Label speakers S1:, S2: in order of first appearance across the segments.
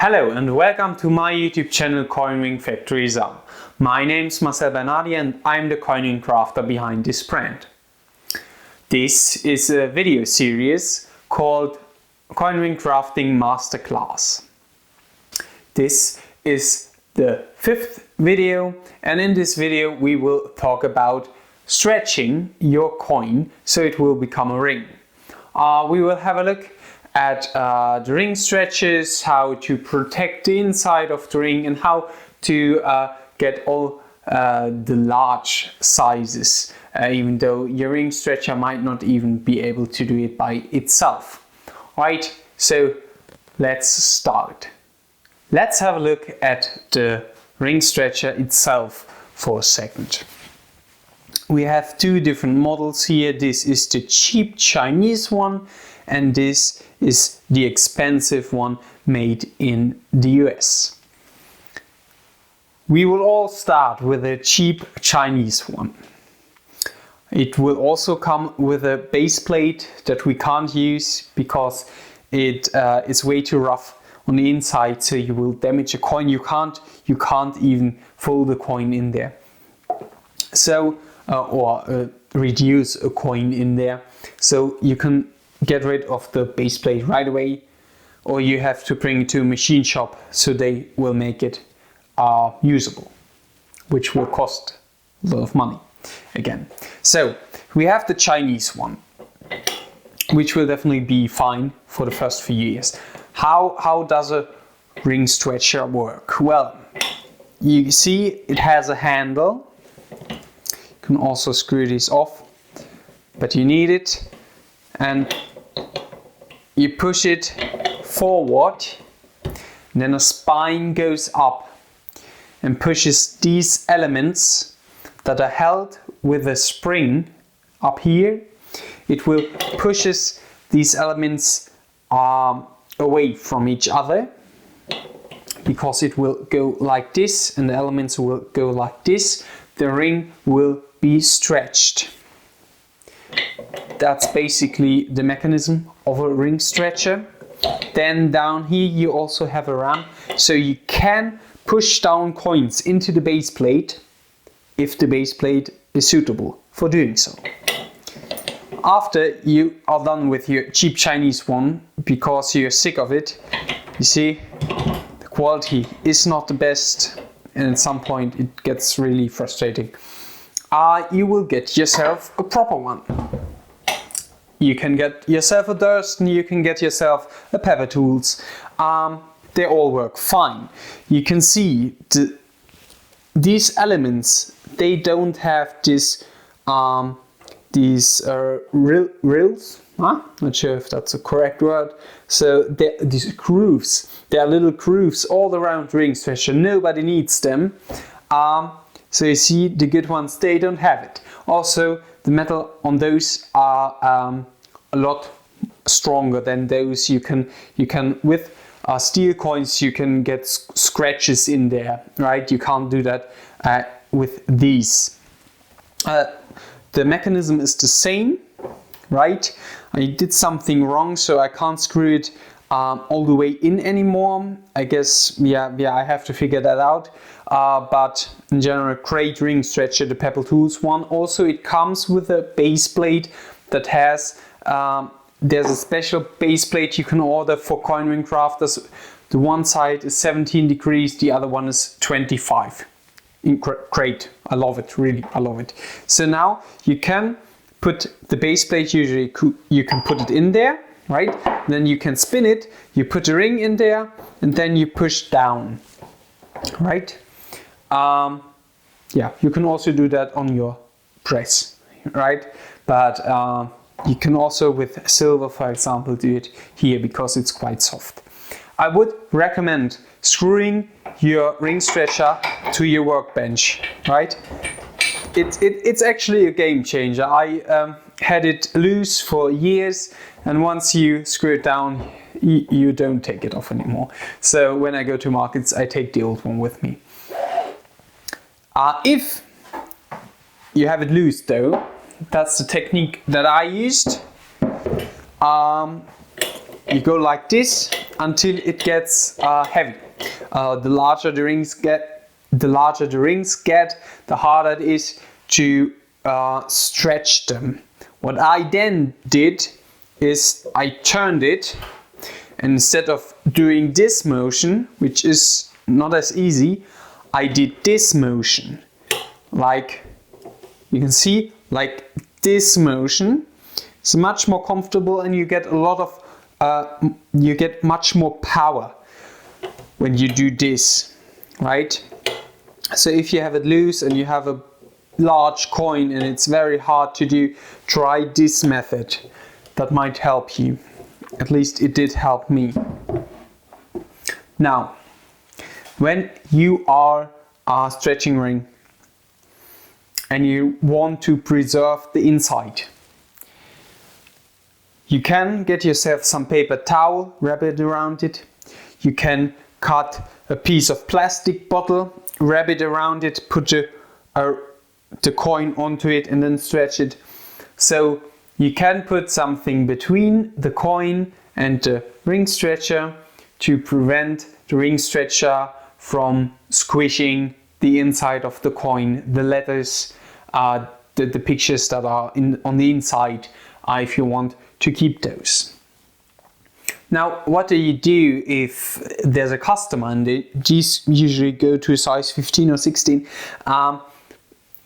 S1: Hello and welcome to my YouTube channel Coinring Factory Zone. My name is Marcel Bernardi and I'm the coinring crafter behind this brand. This is a video series called Ring Crafting Masterclass. This is the 5th video, and in this video we will talk about stretching your coin so it will become a ring. We will have a look at the ring stretches, how to protect the inside of the ring, and how to get all the large sizes, even though your ring stretcher might not even be able to do it by itself. Right, so let's start. Let's have a look at the ring stretcher itself for a second. We have two different models here. This is the cheap Chinese one, and this is the expensive one made in the US. We will all start with a cheap Chinese one. It will also come with a base plate that we can't use because it is way too rough on the inside, so you will damage a coin. You can't even fold a coin in there. So or reduce a coin in there. So you can get rid of the base plate right away, or you have to bring it to a machine shop so they will make it usable, which will cost a lot of money again. So we have the Chinese one, which will definitely be fine for the first few years. How does a ring stretcher work? Well, you see it has a handle. You can also screw this off, but you need it, and you push it forward, and then a spine goes up and pushes these elements that are held with a spring up here. It will pushes these elements away from each other, because it will go like this and the elements will go like this. The ring will be stretched. That's basically the mechanism of a ring stretcher. Then down here you also have a ram, so you can push down coins into the base plate if the base plate is suitable for doing so. After you are done with your cheap Chinese one, because you're sick of it, you see the quality is not the best, and at some point it gets really frustrating. You will get yourself a proper one. You can get yourself a Durst, and you can get yourself a Pepper Tools. They all work fine. You can see these elements, they don't have this these rills. Not sure if that's a correct word. So these grooves, there are little grooves all around the ring stretcher. Nobody needs them. So you see the good ones, they don't have it. Also, the metal on those are a lot stronger than those. You can with steel coins you can get scratches in there, right? You can't do that with these. The mechanism is the same, right? I did something wrong, so I can't screw it all the way in anymore. I guess, yeah, I have to figure that out. But in general, great ring stretcher, the Pebble Tools one. Also, it comes with a base plate that has, there's a special base plate you can order for coin ring crafters. The one side is 17 degrees, the other one is 25. Great, I love it, really, I love it. So now you can put the base plate, usually you can put it in there, right? Then you can spin it, you put a ring in there, and then you push down, right? Yeah, you can also do that on your press, right? But you can also with silver, for example, do it here because it's quite soft. I would recommend screwing your ring stretcher to your workbench, right? It's actually a game changer. I had it loose for years, and once you screw it down, you don't take it off anymore. So when I go to markets, I take the old one with me. If you have it loose though, that's the technique that I used. You go like this. until it gets heavy. The larger the rings get, the harder it is to stretch them. What I then did is I turned it, and instead of doing this motion, which is not as easy, I did this motion. Like you can see, like this motion. It's much more comfortable, and you get a lot of you get much more power when you do this, right? So if you have it loose and you have a large coin and it's very hard to do, try this method. That might help you. At least it did help me. Now, when you are stretching ring and you want to preserve the inside, you can get yourself some paper towel, wrap it around it. You can cut a piece of plastic bottle, wrap it around it, put the coin onto it and then stretch it. So you can put something between the coin and the ring stretcher to prevent the ring stretcher from squishing the inside of the coin, the letters, the pictures that are on the inside, if you want to keep those. Now, what do you do if there's a customer, and these usually go to a size 15 or 16,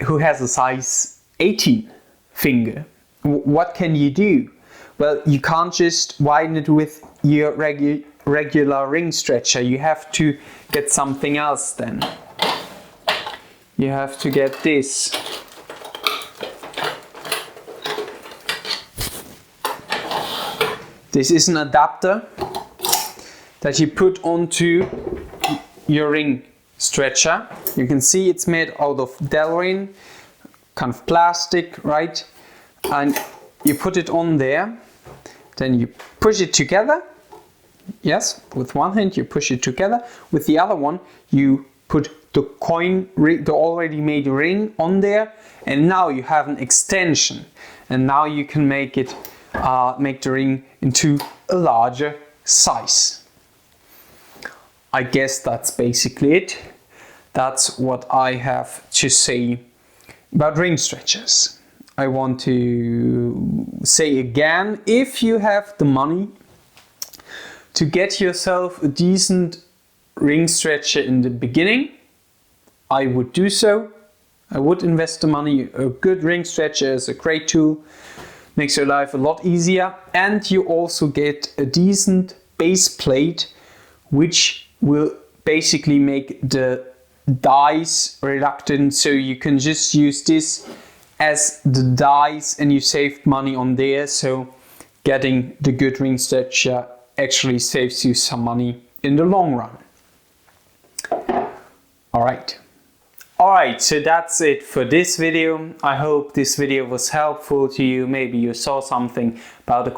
S1: who has a size 18 finger? What can you do? Well, you can't just widen it with your regular ring stretcher. You have to get something else then. You have to get this. This is an adapter that you put onto your ring stretcher. You can see it's made out of Delrin, kind of plastic, right? And you put it on there, then you push it together. Yes, with one hand you push it together. With the other one you put the coin ring, the already made ring on there, and now you have an extension. And now you can make it, make the ring into a larger size. I guess that's basically it. That's what I have to say about ring stretchers. I want to say again, if you have the money to get yourself a decent ring stretcher in the beginning, I would do so. I would invest the money. A good ring stretcher is a great tool, makes your life a lot easier, and you also get a decent base plate which will basically make the dies reluctant, so you can just use this as the dies and you saved money on there. So getting the good ring stretcher actually saves you some money in the long run. Alright, so that's it for this video. I hope this video was helpful to you. Maybe you saw something about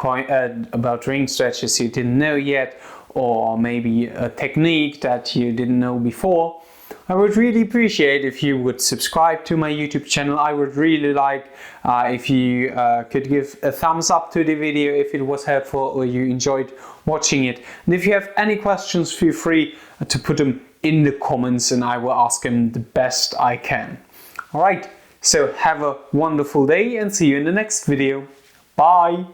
S1: about ring stretchers you didn't know yet, or maybe a technique that you didn't know before. I would really appreciate if you would subscribe to my YouTube channel. I would really like if you could give a thumbs up to the video if it was helpful or you enjoyed watching it. And if you have any questions, feel free to put them in the comments and I will ask them the best I can. Alright, so have a wonderful day and see you in the next video. Bye!